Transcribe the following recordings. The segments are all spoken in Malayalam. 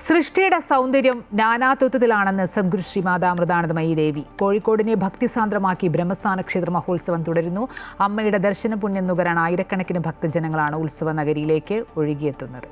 സൃഷ്ടിയുടെ സൗന്ദര്യം നാനാത്വത്തിലാണെന്ന് സദ്ഗുരു ശ്രീമാതാ അമൃതാനന്ദമയി ദേവി. കോഴിക്കോടിനെ ഭക്തിസാന്ദ്രമാക്കി ബ്രഹ്മസ്ഥാന ക്ഷേത്ര മഹോത്സവം തുടരുന്നു. അമ്മയുടെ ദർശന പുണ്യം നുകരാൻ ആയിരക്കണക്കിന് ഭക്തജനങ്ങളാണ് ഉത്സവ നഗരിയിലേക്ക് ഒഴുകിയെത്തുന്നത്.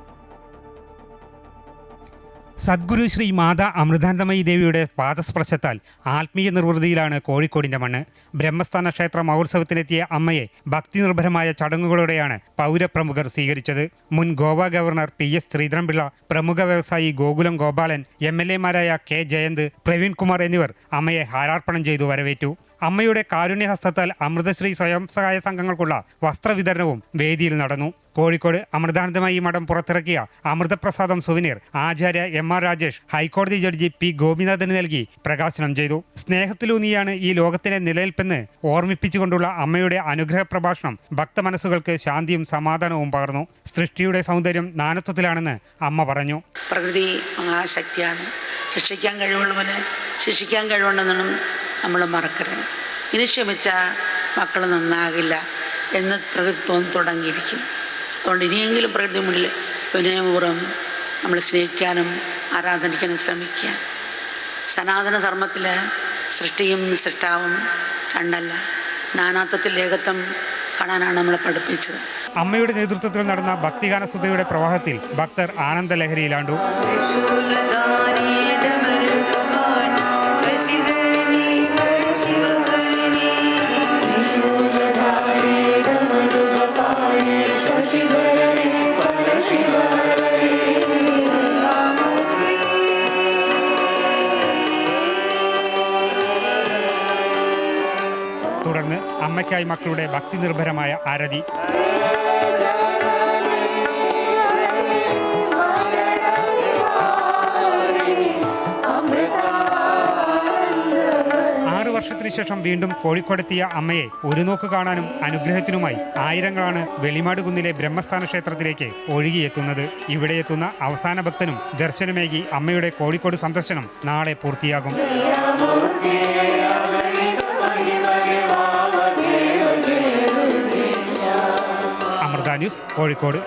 സദ്ഗുരു ശ്രീ മാതാ അമൃതാനന്ദമയി ദേവിയുടെ പാദസ്പർശത്താൽ ആത്മീയ നിർവൃതിയിലാണ് കോഴിക്കോടിന്റെ മണ്ണ്. ബ്രഹ്മസ്ഥാന ക്ഷേത്ര മഹോത്സവത്തിനെത്തിയ അമ്മയെ ഭക്തിനിർഭരമായ ചടങ്ങുകളോടെയാണ് പൗരപ്രമുഖർ സ്വീകരിച്ചത്. മുൻ ഗോവ ഗവർണർ PS ശ്രീധരൻപിള്ള, പ്രമുഖ വ്യവസായി ഗോകുലം ഗോപാലൻ, MLA മാരായ K ജയന്ത്, പ്രവീൺ കുമാർ എന്നിവർ അമ്മയെ ഹാരാർപ്പണം ചെയ്തു വരവേറ്റു. അമ്മയുടെ കാരുണ്യഹസ്തത്താൽ അമൃതശ്രീ സ്വയം സഹായ സംഘങ്ങൾക്കുള്ള വസ്ത്രവിതരണവും വേദിയിൽ നടന്നു. കോഴിക്കോട് അമൃതാനന്ദമയി മഠം പുറത്തിറക്കിയ അമൃതപ്രസാദം സുവനീർ ആചാര്യ MR രാജേഷ് ഹൈക്കോടതി ജഡ്ജി P ഗോപിനാഥന് നൽകി പ്രകാശനം ചെയ്തു. സ്നേഹത്തിലൂന്നിയാണ് ഈ ലോകത്തിലെ നിലനിൽപ്പെന്ന് ഓർമ്മിപ്പിച്ചുകൊണ്ടുള്ള അമ്മയുടെ അനുഗ്രഹ പ്രഭാഷണം ഭക്തമനസ്സുകൾക്ക് ശാന്തിയും സമാധാനവും പകർന്നു. സൃഷ്ടിയുടെ സൗന്ദര്യം നാനത്വത്തിലാണെന്ന് അമ്മ പറഞ്ഞു. പ്രകൃതി മഹാശക്തിയാണ്. രക്ഷിക്കാൻ കഴിവുള്ളവന് ശിക്ഷിക്കാൻ കഴിവുണ്ടെന്നും നമ്മൾ മറക്കരുത്. ഇനി ക്ഷമിച്ചാൽ മക്കൾ നന്നാകില്ല എന്ന് പ്രകൃതി തുടങ്ങിയിരിക്കും. അതുകൊണ്ട് ഇനിയെങ്കിലും പ്രകൃതി മുന്നിൽ വിനയപൂർവ്വം നമ്മൾ സ്നേഹിക്കാനും ആരാധനിക്കാനും ശ്രമിക്കുക. സനാതന ധർമ്മത്തിൽ സൃഷ്ടിയും സൃഷ്ടാവും രണ്ടല്ല, നാനാത്വത്തിൽ ഏകത്വം കാണാനാണ് നമ്മളെ പഠിപ്പിച്ചത്. അമ്മയുടെ നേതൃത്വത്തിൽ നടന്ന ഭക്തിഗാനസ്തുതിയുടെ പ്രവാഹത്തിൽ ഭക്തർ ആനന്ദലഹരിയിലാണ്ടു. തുടർന്ന് അമ്മയ്ക്കായി മക്കളുടെ ഭക്തി നിർഭരമായ ആരതി. വർഷത്തിനു ശേഷം വീണ്ടും കോഴിക്കോടെത്തിയ അമ്മയെ ഒരു നോക്ക് കാണാനും അനുഗ്രഹത്തിനുമായി ആയിരങ്ങളാണ് വെളിമാട് കുന്നിലെ ബ്രഹ്മസ്ഥാന ക്ഷേത്രത്തിലേക്ക് ഒഴുകിയെത്തുന്നത്. ഇവിടെ എത്തുന്ന അവസാന ഭക്തനും ദർശനമേകി അമ്മയുടെ കോഴിക്കോട് സന്ദർശനം നാളെ പൂർത്തിയാകും. അമൃത ന്യൂസ്, കോഴിക്കോട്.